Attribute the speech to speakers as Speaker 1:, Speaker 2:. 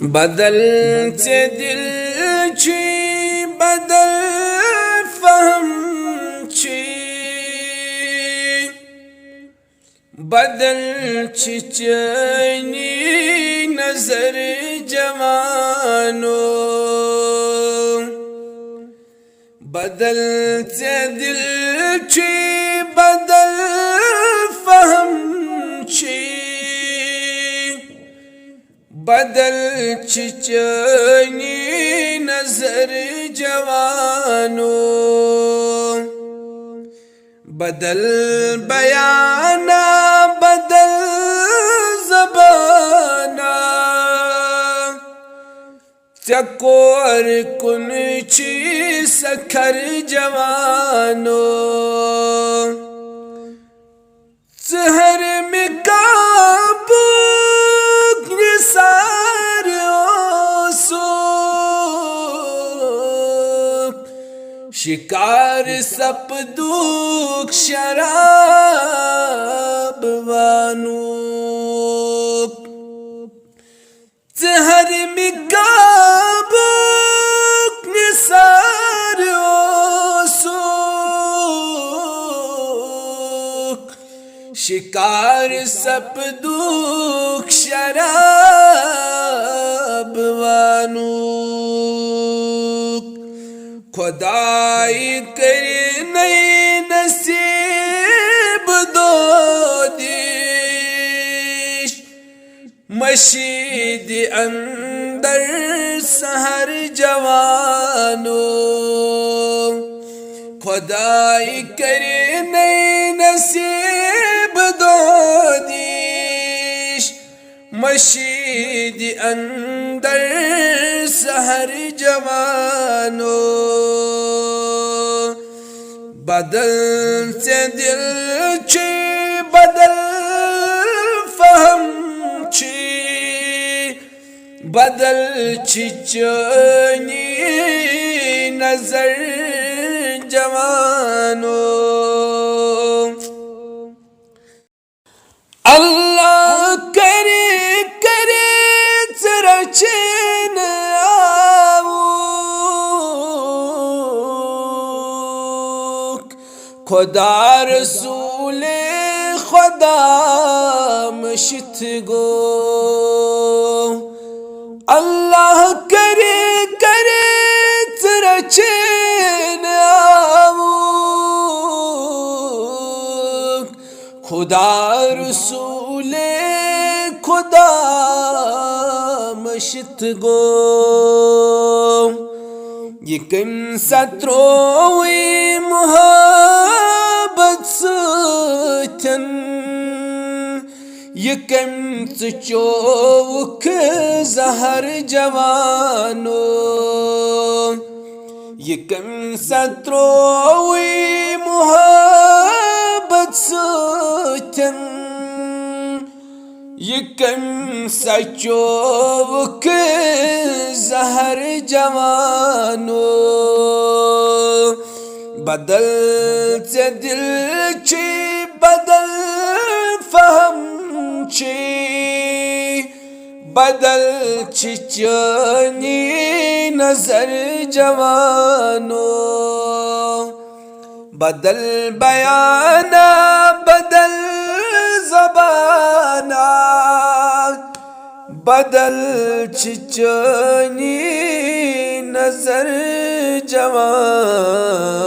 Speaker 1: बदल से दिल छी बदल फहम छी बदल छी चैनी नजर जवानो बदल से दिल छी बदल फहम छी बदल छी चैनी नजर जवानो बदल बयाना बदल ज़बाना चकोर कुन छी सखर जवानो सहर में काबू शिकार सप दुख शराब वानुक जहर में काबुक निसार सुख शिकार सप दुख शराब वानुक खुदाई करे नई नसीब दो दिश मशीद अंदर सहर जवानो खुदाई करे नई नसीब दो दिश मशीद अंदर सहर जवानो बदल से दिल छी बदल फहम छी बदल छी चैनी नजर जवानो अल्लाह करे करे जरा चैन खुदा रसूल खुदा मशित गो अल्लाह करे करे तेरा चैन खुदा रसूल खुदा मशित गो ये कम सत्रोई मोहब्बत सचन ये कम चौक जहर जवानो ये कम सत्रोई मोहब्बत सचन ये कम सचोक जहर जवानो बदल से दिल छी बदल फहम छी बदल छी चैनी नजर जवानो बदल बयाना बदल ज़बाना बदल छी चैनी नजर जवानो।